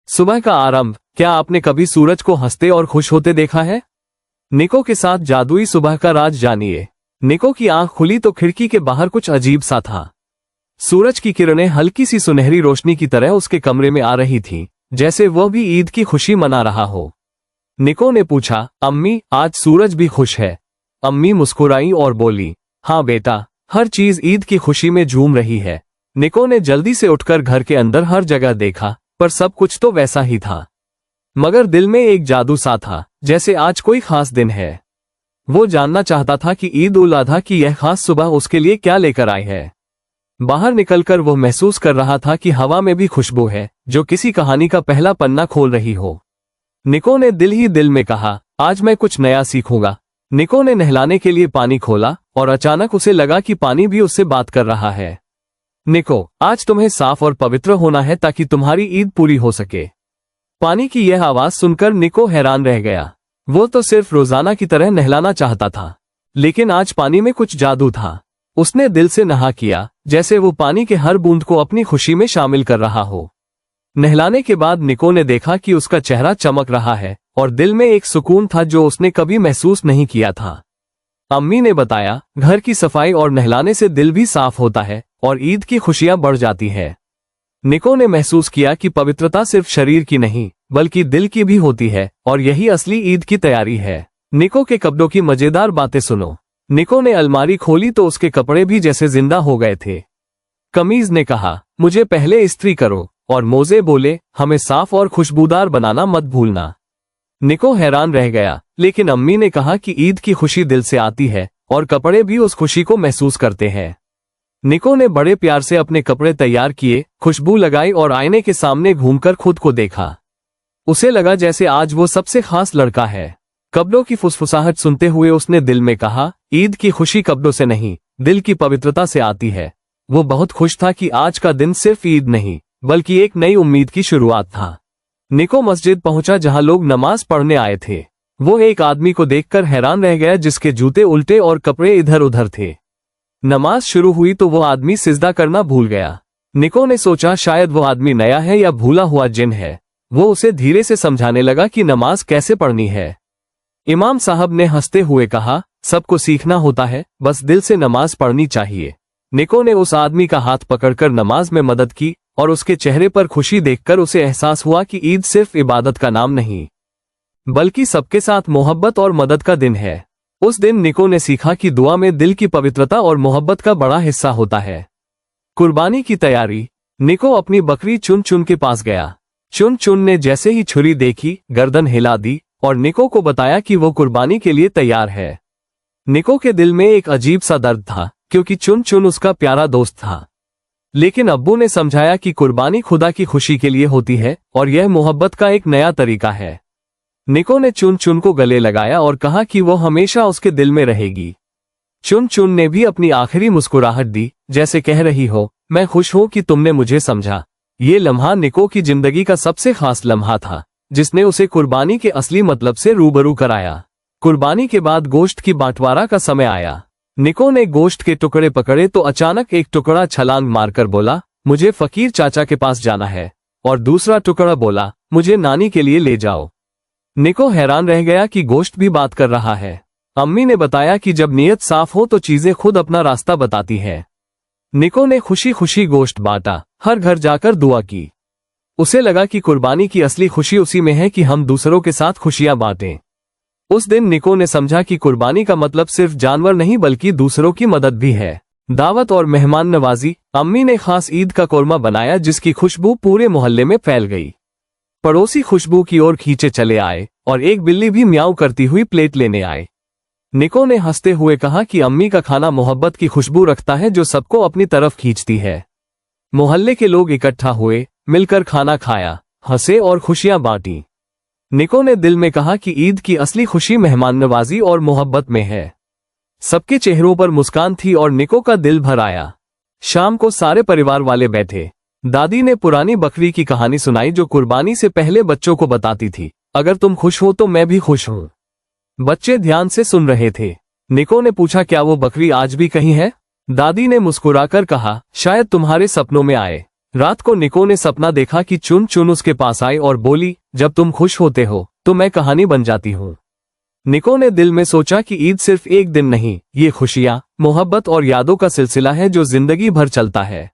सुबह का आरंभ। क्या आपने कभी सूरज को हंसते और खुश होते देखा है? निको के साथ जादुई सुबह का राज जानिए। निको की आंख खुली तो खिड़की के बाहर कुछ अजीब सा था। सूरज की किरणें हल्की सी सुनहरी रोशनी की तरह उसके कमरे में आ रही थीं, जैसे वह भी ईद की खुशी मना रहा हो। निको ने पूछा, अम्मी, आज सूरज भी खुश है? अम्मी मुस्कुराई और बोली, हाँ बेटा, हर चीज ईद की खुशी में झूम रही है। निको ने जल्दी से उठकर घर के अंदर हर जगह देखा, पर सब कुछ तो वैसा ही था। मगर दिल में एक जादू सा था, जैसे आज कोई खास दिन है। वो जानना चाहता था कि ईद उल अजहा की यह खास सुबह उसके लिए क्या लेकर आई है। बाहर निकलकर वो महसूस कर रहा था कि हवा में भी खुशबू है, जो किसी कहानी का पहला पन्ना खोल रही हो। निको ने दिल ही दिल में कहा, आज मैं कुछ नया सीखूंगा। निको ने नहलाने के लिए पानी खोला और अचानक उसे लगा कि पानी भी उससे बात कर रहा है। निको, आज तुम्हें साफ और पवित्र होना है ताकि तुम्हारी ईद पूरी हो सके। पानी की यह आवाज सुनकर निको हैरान रह गया। वो तो सिर्फ रोजाना की तरह नहलाना चाहता था, लेकिन आज पानी में कुछ जादू था। उसने दिल से नहा किया, जैसे वो पानी के हर बूंद को अपनी खुशी में शामिल कर रहा हो। नहलाने के बाद निको ने देखा कि उसका चेहरा चमक रहा है और दिल में एक सुकून था जो उसने कभी महसूस नहीं किया था। अम्मी ने बताया, घर की सफाई और नहलाने से दिल भी साफ होता है और ईद की खुशियां बढ़ जाती है। निको ने महसूस किया कि पवित्रता सिर्फ शरीर की नहीं, बल्कि दिल की भी होती है और यही असली ईद की तैयारी है। निको के कपड़ों की मजेदार बातें सुनो। निको ने अलमारी खोली तो उसके कपड़े भी जैसे जिंदा हो गए थे। कमीज ने कहा, मुझे पहले इस्त्री करो, और मोजे बोले, हमें साफ और खुशबूदार बनाना मत भूलना। निको हैरान रह गया, लेकिन अम्मी ने कहा कि ईद की खुशी दिल से आती है और कपड़े भी उस खुशी को महसूस करते हैं। निको ने बड़े प्यार से अपने कपड़े तैयार किए, खुशबू लगाई और आईने के सामने घूमकर खुद को देखा। उसे लगा जैसे आज वो सबसे खास लड़का है। कपड़ों की फुसफुसाहट सुनते हुए उसने दिल में कहा, ईद की खुशी कपड़ों से नहीं, दिल की पवित्रता से आती है। वो बहुत खुश था कि आज का दिन सिर्फ ईद नहीं, बल्कि एक नई उम्मीद की शुरुआत था। निको मस्जिद पहुंचा जहां लोग नमाज पढ़ने आए थे। वो एक आदमी को देखकर हैरान रह गया जिसके जूते उल्टे और कपड़े इधर उधर थे। नमाज शुरू हुई तो वो आदमी सिजदा करना भूल गया। निको ने सोचा शायद वो आदमी नया है या भूला हुआ जिन है। वो उसे धीरे से समझाने लगा कि नमाज कैसे पढ़नी है। इमाम साहब ने हंसते हुए कहा, सबको सीखना होता है, बस दिल से नमाज पढ़नी चाहिए। निको ने उस आदमी का हाथ पकड़कर नमाज में मदद की और उसके चेहरे पर खुशी देखकर उसे एहसास हुआ कि ईद सिर्फ इबादत का नाम नहीं, बल्कि सबके साथ मोहब्बत और मदद का दिन है। उस दिन निको ने सीखा कि दुआ में दिल की पवित्रता और मोहब्बत का बड़ा हिस्सा होता है। कुर्बानी की तैयारी। निको अपनी बकरी चुन चुन के पास गया। चुन चुन ने जैसे ही छुरी देखी, गर्दन हिला दी और निको को बताया कि वो कुर्बानी के लिए तैयार है। निको के दिल में एक अजीब सा दर्द था, क्योंकि चुन चुन उसका प्यारा दोस्त था। लेकिन अब्बू ने समझाया कि कुर्बानी खुदा की खुशी के लिए होती है और यह मोहब्बत का एक नया तरीका है। निको ने चुन चुन को गले लगाया और कहा कि वो हमेशा उसके दिल में रहेगी। चुन चुन ने भी अपनी आखिरी मुस्कुराहट दी, जैसे कह रही हो, मैं खुश हूं कि तुमने मुझे समझा। ये लम्हा निको की जिंदगी का सबसे खास लम्हा था, जिसने उसे कुर्बानी के असली मतलब से रूबरू कराया। कुर्बानी के बाद गोश्त की बंटवारा का समय आया। निको ने गोश्त के टुकड़े पकड़े तो अचानक एक टुकड़ा छलांग मारकर बोला, मुझे फकीर चाचा के पास जाना है, और दूसरा टुकड़ा बोला, मुझे नानी के लिए ले जाओ। निको हैरान रह गया कि गोश्त भी बात कर रहा है। अम्मी ने बताया कि जब नीयत साफ हो तो चीजें खुद अपना रास्ता बताती हैं। निको ने खुशी खुशी गोश्त बांटा, हर घर जाकर दुआ की। उसे लगा कि कुर्बानी की असली खुशी उसी में है कि हम दूसरों के साथ खुशियां बांटें। उस दिन निको ने समझा कि कुर्बानी का मतलब सिर्फ जानवर नहीं बल्कि दूसरों की मदद भी है। दावत और मेहमान नवाजी। अम्मी ने खास ईद का कोरमा बनाया जिसकी खुशबू पूरे मोहल्ले में फैल गई। पड़ोसी खुशबू की ओर खींचे चले आए और एक बिल्ली भी म्याऊं करती हुई प्लेट लेने आए। निको ने हंसते हुए कहा कि अम्मी का खाना मोहब्बत की खुशबू रखता है जो सबको अपनी तरफ खींचती है। मोहल्ले के लोग इकट्ठा हुए, मिलकर खाना खाया, हंसे और खुशियां बांटी। निको ने दिल में कहा कि ईद की असली खुशी मेहमान नवाजी और मोहब्बत में है। सबके चेहरों पर मुस्कान थी और निको का दिल भर आया। शाम को सारे परिवार वाले बैठे। दादी ने पुरानी बकरी की कहानी सुनाई जो कुर्बानी से पहले बच्चों को बताती थी, अगर तुम खुश हो तो मैं भी खुश हूँ। बच्चे ध्यान से सुन रहे थे। निको ने पूछा, क्या वो बकरी आज भी कहीं है? दादी ने मुस्कुराकर कहा, शायद तुम्हारे सपनों में आए। रात को निको ने सपना देखा कि चुन चुन उसके पास आई और बोली, जब तुम खुश होते हो तो मैं कहानी बन जाती हूँ। निको ने दिल में सोचा कि ईद सिर्फ एक दिन नहीं, ये खुशियाँ, मोहब्बत और यादों का सिलसिला है जो जिंदगी भर चलता है।